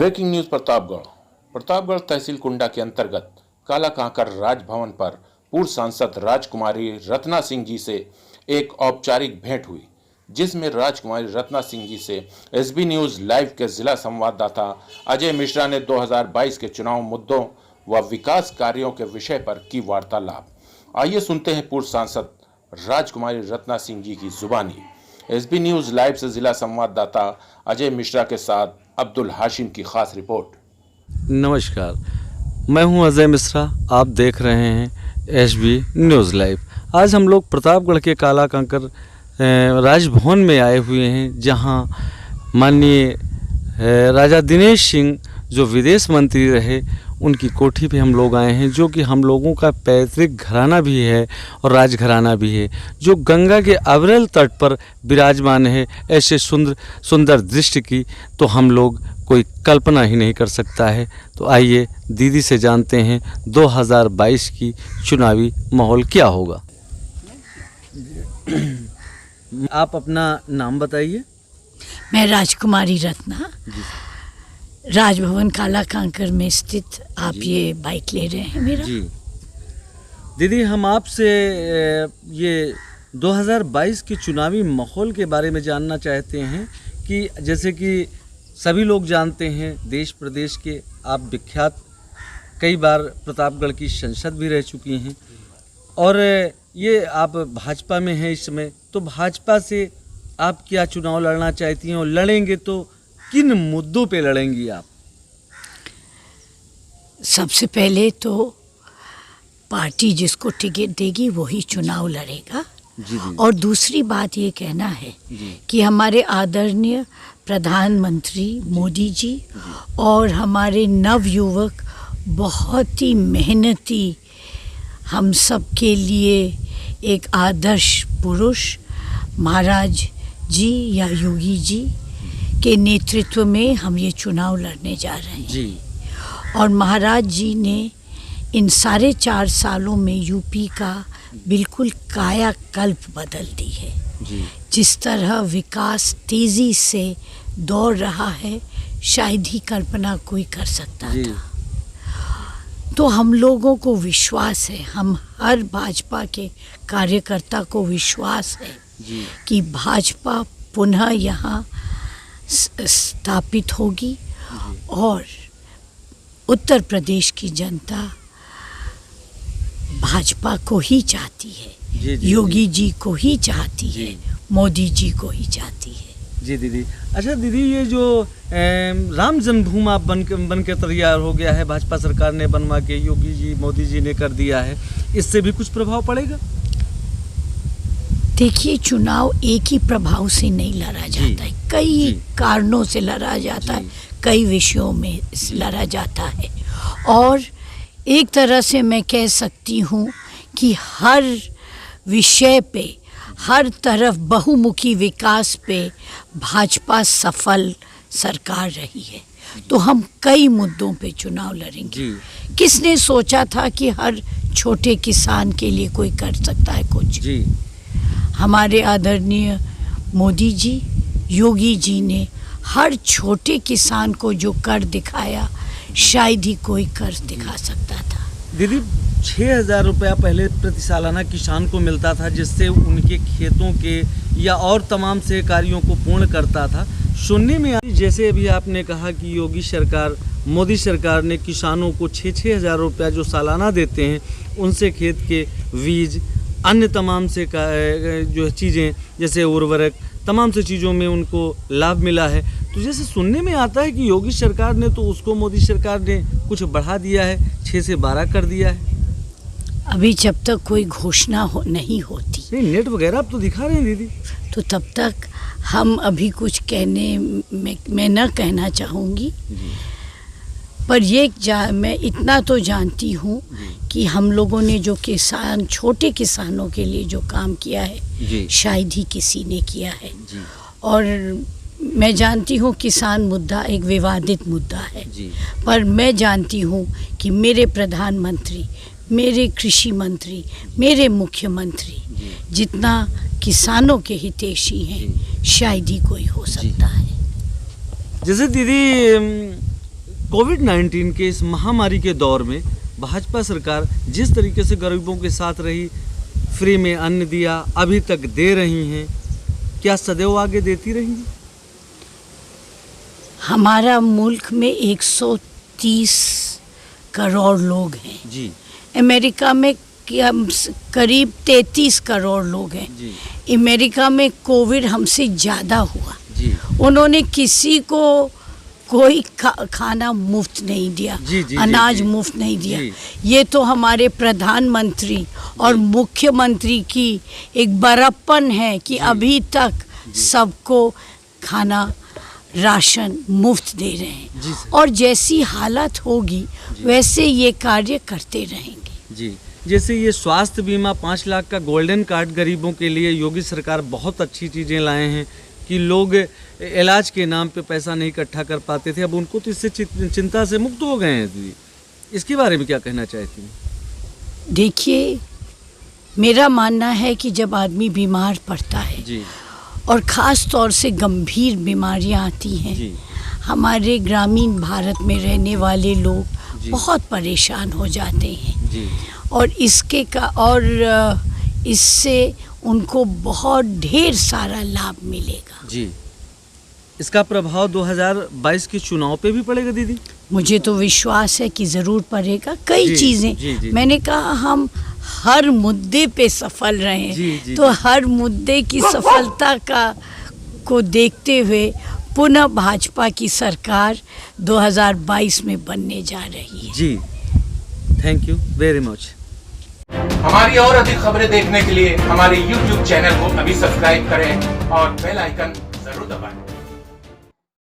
Breaking news Pratapgarh तहसील कुंडा के अंतर्गत काला कांकर राजभवन पर पूर्व सांसद राजकुमारी रत्ना सिंह जी से एक औपचारिक भेंट हुई, जिसमें राजकुमारी रत्ना सिंह जी से एसबी न्यूज लाइव के जिला संवाददाता अजय मिश्रा ने 2022 के चुनाव मुद्दों व विकास कार्यों के विषय पर की वार्तालाप। आइए सुनते हैं पूर्व सांसद राजकुमारी रत्ना सिंह जी की जुबानी। एसबी न्यूज लाइव से जिला संवाददाता अजय मिश्रा के साथ अब्दुल हाशिम की खास रिपोर्ट। नमस्कार, मैं हूं अजय मिश्रा, आप देख रहे हैं एसबी न्यूज़ लाइव। आज हम लोग प्रतापगढ़ के काला कांकर राजभवन में आए हुए हैं, जहां माननीय राजा दिनेश सिंह जो विदेश मंत्री रहे, उनकी कोठी पे हम लोग आए हैं, जो कि हम लोगों का पैतृक घराना भी है और राजघराना भी है, जो गंगा के अविरल तट पर विराजमान है। ऐसे सुंदर दृश्य की तो हम लोग कोई कल्पना ही नहीं कर सकता है। तो आइए दीदी से जानते हैं 2022 की चुनावी माहौल क्या होगा। आप अपना नाम बताइए। मैं राजकुमारी रत्ना, राजभवन काला कांकर में स्थित। आप ये बाइक ले रहे हैं मेरा? जी दीदी, हम आपसे ये 2022 के चुनावी माहौल के बारे में जानना चाहते हैं कि जैसे कि सभी लोग जानते हैं, देश प्रदेश के आप विख्यात, कई बार प्रतापगढ़ की सांसद भी रह चुकी हैं और ये आप भाजपा में हैं इस समय। तो भाजपा से आप क्या चुनाव लड़ना चाहती हैं और लड़ेंगे तो किन मुद्दों पे लड़ेंगी आप? सबसे पहले तो पार्टी जिसको टिकट देगी वही चुनाव लड़ेगा। जी। और दूसरी बात ये कहना है कि हमारे आदरणीय प्रधानमंत्री मोदी जी और हमारे नवयुवक बहुत ही मेहनती, हम सब के लिए एक आदर्श पुरुष महाराज जी या योगी जी के नेतृत्व में हम ये चुनाव लड़ने जा रहे हैं जी। और महाराज जी ने इन 4.5 सालों में यूपी का बिल्कुल कायाकल्प बदल दी है जी। जिस तरह विकास तेजी से दौड़ रहा है, शायद ही कल्पना कोई कर सकता जी। था। तो हम लोगों को विश्वास है, हम हर भाजपा के कार्यकर्ता को विश्वास है जी। कि भाजपा पुनः यहाँ स्थापित होगी और उत्तर प्रदेश की जनता भाजपा को ही चाहती है। जी, योगी जी को ही चाहती है, मोदी जी को ही चाहती है। जी दीदी। अच्छा दीदी, ये जो राम जन्मभूमि आप बन के तैयार हो गया है, भाजपा सरकार ने बनवा के, योगी जी मोदी जी ने कर दिया है, इससे भी कुछ प्रभाव पड़ेगा? देखिए, चुनाव एक ही प्रभाव से नहीं लड़ा जाता है, कई कारणों से लड़ा जाता है, कई विषयों में लड़ा जाता है। और एक तरह से मैं कह सकती हूँ कि हर विषय पे, हर तरफ बहुमुखी विकास पे भाजपा सफल सरकार रही है। तो हम कई मुद्दों पे चुनाव लड़ेंगे। किसने सोचा था कि हर छोटे किसान के लिए कोई कर सकता है कुछ? जी। हमारे आदरणीय मोदी जी, योगी जी ने हर छोटे किसान को जो कर दिखाया, शायद ही कोई कर दिखा सकता था। दीदी, 6,000 रुपया पहले प्रति सालाना किसान को मिलता था, जिससे उनके खेतों के या और तमाम से कार्यों को पूर्ण करता था। सुनने में जैसे अभी आपने कहा कि योगी सरकार, मोदी सरकार ने किसानों को 6,000 रुपया जो सालाना देते हैं, उनसे खेत के बीज, अन्य तमाम से जो चीज़ें जैसे उर्वरक, तमाम से चीज़ों में उनको लाभ मिला है। तो जैसे सुनने में आता है कि योगी सरकार ने तो उसको मोदी सरकार ने कुछ बढ़ा दिया है, 6 से 12 कर दिया है। अभी जब तक कोई घोषणा नहीं होती, नहीं, नेट वगैरह आप तो दिखा रहे हैं दीदी, तो तब तक हम अभी कुछ कहने में मैं न कहना चाहूँगी। पर मैं इतना तो जानती हूँ कि हम लोगों ने जो किसान, छोटे किसानों के लिए जो काम किया है, शायद ही किसी ने किया है। और मैं जानती हूँ किसान मुद्दा एक विवादित मुद्दा है, पर मैं जानती हूँ कि मेरे प्रधानमंत्री, मेरे कृषि मंत्री, मेरे मुख्यमंत्री जितना किसानों के हितैषी हैं, शायद ही कोई हो सकता है। जैसे दीदी कोविड-19 के इस महामारी के दौर में भाजपा सरकार जिस तरीके से गरीबों के साथ रही, फ्री में अन्न दिया, अभी तक दे रही हैं, क्या सदैव आगे देती रहेंगी? हमारा मुल्क में 130 करोड़ लोग हैं। जी अमेरिका में करीब 33 करोड़ लोग हैं। जी अमेरिका में कोविड हमसे ज़्यादा हुआ। जी उन्होंने किसी को कोई खाना मुफ्त नहीं दिया, जी, जी, अनाज जी, मुफ्त नहीं दिया। जी। ये तो हमारे प्रधानमंत्री और मुख्यमंत्री की एक बड़प्पन है कि अभी तक सबको खाना राशन मुफ्त दे रहे हैं। जी सर। और जैसी हालत होगी वैसे ये कार्य करते रहेंगे। जी, जैसे ये स्वास्थ्य बीमा 5 लाख का गोल्डन कार्ड गरीबों के लिए योगी सरकार बहुत अच्छी चीज़ें लाए हैं कि लोग इलाज के नाम पे पैसा नहीं इकट्ठा कर पाते थे, अब उनको तो इससे चिंता से मुक्त हो गए हैं दीदी। इसके बारे में क्या कहना चाहती हैं? देखिए, मेरा मानना है कि जब आदमी बीमार पड़ता है जी और ख़ास तौर से गंभीर बीमारियां आती हैं, जी हमारे ग्रामीण भारत में रहने वाले लोग जी। बहुत परेशान हो जाते हैं जी और इससे उनको बहुत ढेर सारा लाभ मिलेगा। जी, इसका प्रभाव 2022 के चुनाव पे भी पड़ेगा दीदी? मुझे तो विश्वास है कि ज़रूर पड़ेगा। कई जी, चीज़ें जी, जी। मैंने कहा, हम हर मुद्दे पे सफल रहे, जी, जी, तो जी। हर मुद्दे की सफलता को देखते हुए पुनः भाजपा की सरकार 2022 में बनने जा रही है। जी, थैंक यू वेरी मच। हमारी और अधिक खबरें देखने के लिए हमारे YouTube चैनल को अभी सब्सक्राइब करें और बेल आइकन जरूर दबाएं।